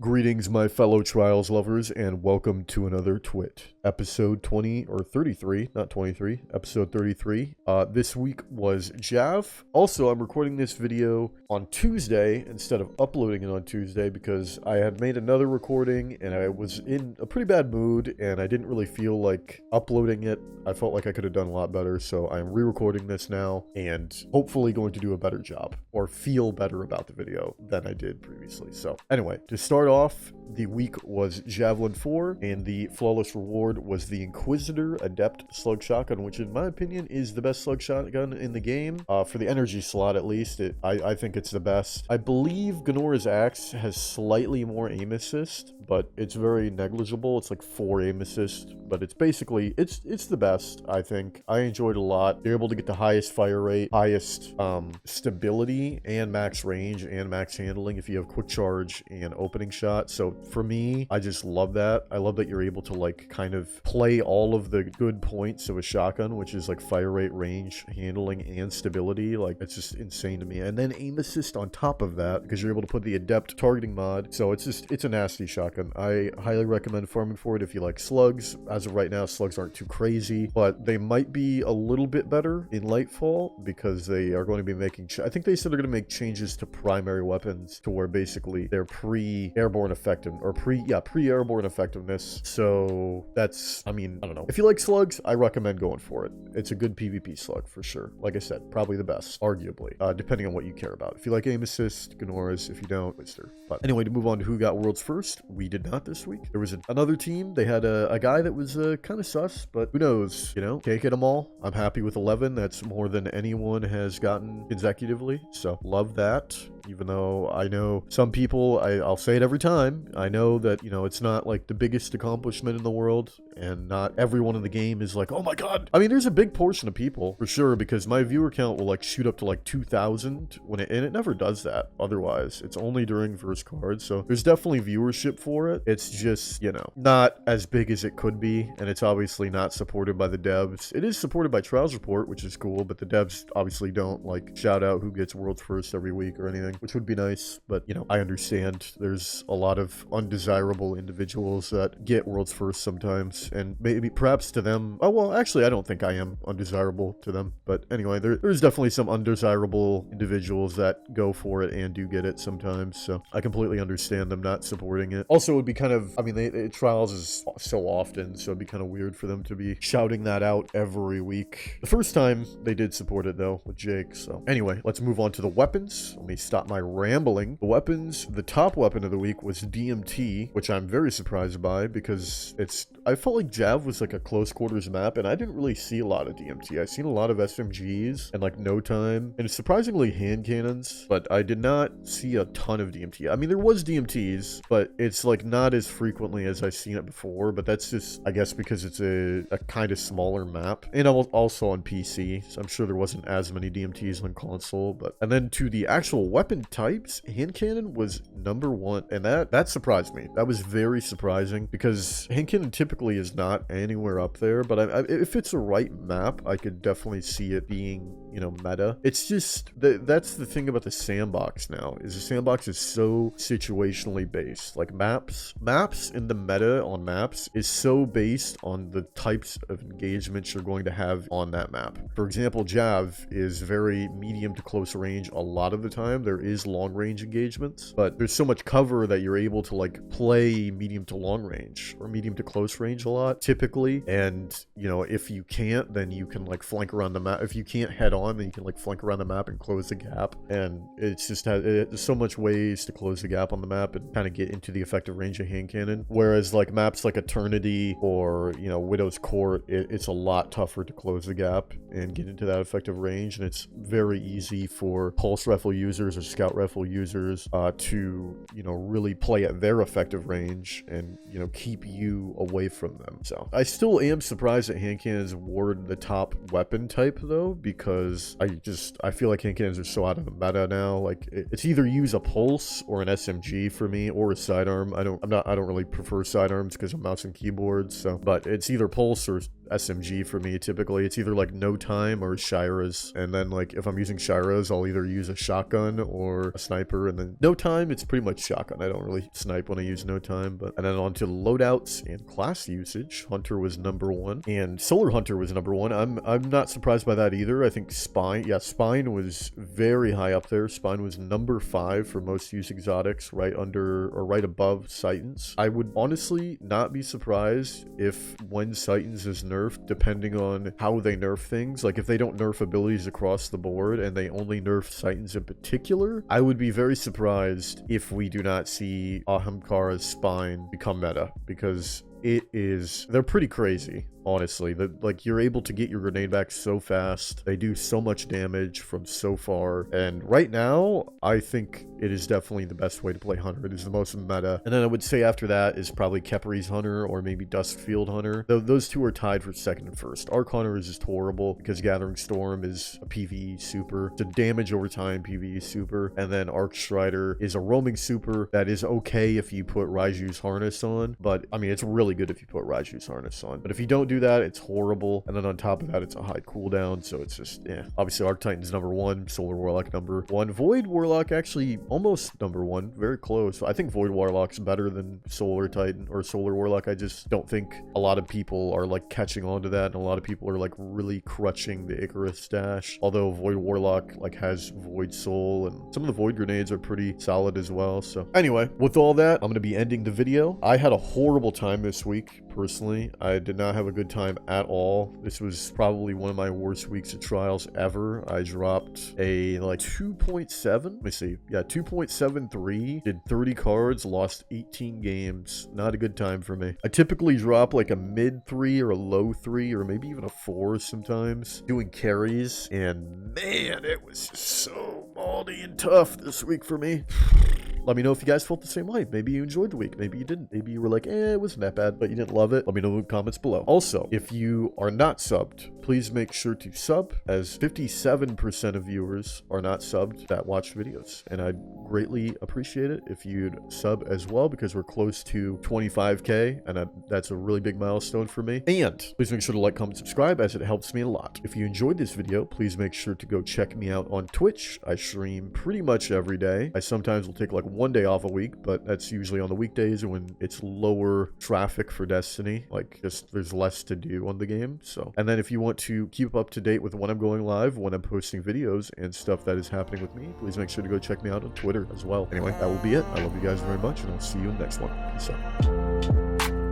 Greetings, my fellow Trials lovers, and welcome to another TWIT. Episode 20, or 33, not 23, episode 33. This week was Jav. Also, I'm recording this video on Tuesday instead of uploading it on Tuesday because I had made another recording and I was in a pretty bad mood and I didn't really feel like uploading it. I felt like I could have done a lot better, so I'm re-recording this now and hopefully going to do a better job or feel better about the video than I did previously. So anyway, to start off, the week was Javelin 4, and the flawless reward was the Inquisitor Adept Slug Shotgun, which in my opinion is the best slug shotgun in the game. For the energy slot at least, I think it's the best. I believe Gnora's Axe has slightly more aim assist, but it's very negligible. It's like 4 aim assist, but it's basically, it's the best, I think. I enjoyed it a lot. You're able to get the highest fire rate, highest stability, and max range, and max handling if you have quick charge and opening shot. So for me, I just love that. I love that you're able to like kind of play all of the good points of a shotgun, which is like fire rate, range, handling, and stability. Like, it's just insane to me. And then aim assist on top of that, because you're able to put the adept targeting mod. So it's a nasty shotgun. I highly recommend farming for it if you like slugs. As of right now, slugs aren't too crazy, but they might be a little bit better in Lightfall because they are going to be making, I think they said they're going to make changes to primary weapons to where basically they're pre-airborne effective, or pre-airborne effectiveness. So that's, I mean, I don't know. If you like slugs, I recommend going for it. It's a good PvP slug for sure. Like I said, probably the best, arguably, depending on what you care about. If you like aim assist, Gnoras. If you don't, Twister. But anyway, to move on to who got worlds first, we did not this week. There was another team. They had a guy that was kind of sus, but who knows, you know, can't get them all. I'm happy with 11. That's more than anyone has gotten consecutively, so love that. Even though I know some people, I'll say it every time, I know that, you know, it's not like the biggest accomplishment in the world, and not everyone in the game is like, oh my god. I mean, there's a big portion of people, for sure, because my viewer count will like shoot up to like 2,000 when and it never does that otherwise. It's only during verse cards, so there's definitely viewership for it. It's just, you know, not as big as it could be, and it's obviously not supported by the devs. It is supported by Trials Report, which is cool, but the devs obviously don't like shout out who gets worlds first every week or anything, which would be nice. But, you know, I understand there's a lot of undesirable individuals that get worlds first sometimes, and maybe perhaps to them, oh well, actually I don't think I am undesirable to them, but anyway, there's definitely some undesirable individuals that go for it and do get it sometimes, so I completely understand them not supporting it. Also, it would be kind of, I mean, Trials is so often, so it'd be kind of weird for them to be shouting that out every week. The first time they did support it though with Jake. So anyway, let's move on to the weapons. Let me stop my rambling. The weapons, the top weapon of the week was DMT, which I'm very surprised by because I felt like Jav was like a close quarters map, and I didn't really see a lot of DMT. I've seen a lot of SMGs and like no time, and surprisingly hand cannons, but I did not see a ton of DMT. I mean, there was DMTs, but it's like not as frequently as I've seen it before, but that's just, I guess, because it's a kind of smaller map, and I was also on PC, so I'm sure there wasn't as many DMTs on console. But and then to the actual weapon types, hand cannon was #1, and that surprised me. That was very surprising because hand cannon typically is not anywhere up there, but if it's a right map, I could definitely see it being, you know, meta. It's just that's the thing about the sandbox now, is the sandbox is so situationally based. Like maps in the meta on maps is so based on the types of engagements you're going to have on that map. For example, Jav is very medium to close range a lot of the time. There is long range engagements, but there's so much cover that you're able to like play medium to long range or medium to close range a lot typically. And, you know, if you can't, then you can like flank around the map. If you can't head on, then you can like flank around the map and close the gap. And it's just there's so much ways to close the gap on the map and kind of get into the effective range of hand cannon. Whereas like maps like Eternity or, you know, Widow's Court, it's a lot tougher to close the gap and get into that effective range. And it's very easy for pulse rifle users or scout rifle users to, you know, really play at their effective range and, you know, keep you away from them. So I still am surprised that hand cannons award the top weapon type though, because I feel like hand cannons are so out of the meta now. Like it's either use a pulse or an SMG for me, or a sidearm. I don't really prefer sidearms because of mouse and keyboard. So, but it's either pulse or SMG for me. Typically, it's either like No Time or Shira's. And then like if I'm using Shira's, I'll either use a shotgun or a sniper. And then No Time, it's pretty much shotgun. I don't really snipe when I use No Time. And then on to loadouts and class usage. Hunter was number 1 and Solar Hunter was number 1. I'm not surprised by that either. I think Spine was very high up there. Spine was number 5 for most used exotics, right under or right above Titans. I would honestly not be surprised if when Titans is nerfed, depending on how they nerf things, like if they don't nerf abilities across the board and they only nerf Titans in particular, I would be very surprised if we do not see Ahamkara's Spine become meta, because they're pretty crazy. Honestly, like you're able to get your grenade back so fast. They do so much damage from so far. And right now, I think it is definitely the best way to play Hunter. It is the most meta. And then I would say after that is probably Keperi's Hunter or maybe Duskfield Hunter. Those two are tied for second and first. Arc Hunter is just horrible because Gathering Storm is a PvE super. It's a damage over time PvE super. And then Arc Strider is a roaming super that is okay if you put Raiju's Harness on. But I mean, it's really good if you put Raiju's Harness on. But if you don't do that, it's horrible. And then on top of that, it's a high cooldown, so it's just, yeah. Obviously, Arc Titan's number 1, Solar Warlock number 1. Void Warlock actually almost number 1, very close. I think Void Warlock's better than Solar Titan or Solar Warlock. I just don't think a lot of people are like catching on to that, and a lot of people are like really crutching the Icarus stash. Although Void Warlock like has Void Soul, and some of the Void grenades are pretty solid as well. So anyway, with all that, I'm going to be ending the video. I had a horrible time this week. Personally, I did not have a good time at all. This was probably one of my worst weeks of trials ever. I dropped a like 2.7. Let me see. Yeah, 2.73. Did 30 cards, lost 18 games. Not a good time for me. I typically drop like a mid 3 or a low 3 or maybe even a 4 sometimes doing carries. And man, it was just so baldy and tough this week for me. Let me know if you guys felt the same way. Maybe you enjoyed the week. Maybe you didn't. Maybe you were like, it wasn't that bad, but you didn't love it. Let me know in the comments below. Also, if you are not subbed, please make sure to sub, as 57% of viewers are not subbed that watch videos. And I'd greatly appreciate it if you'd sub as well, because we're close to 25K, and that's a really big milestone for me. And please make sure to like, comment, subscribe, as it helps me a lot. If you enjoyed this video, please make sure to go check me out on Twitch. I stream pretty much every day. I sometimes will take like one day off a week, but that's usually on the weekdays when it's lower traffic for Destiny. Like, just there's less to do on the game. So, and then if you want to keep up to date with when I'm going live, when I'm posting videos and stuff that is happening with me, please make sure to go check me out on Twitter as well. Anyway, that will be it. I love you guys very much, and I'll see you in the next one. Peace out.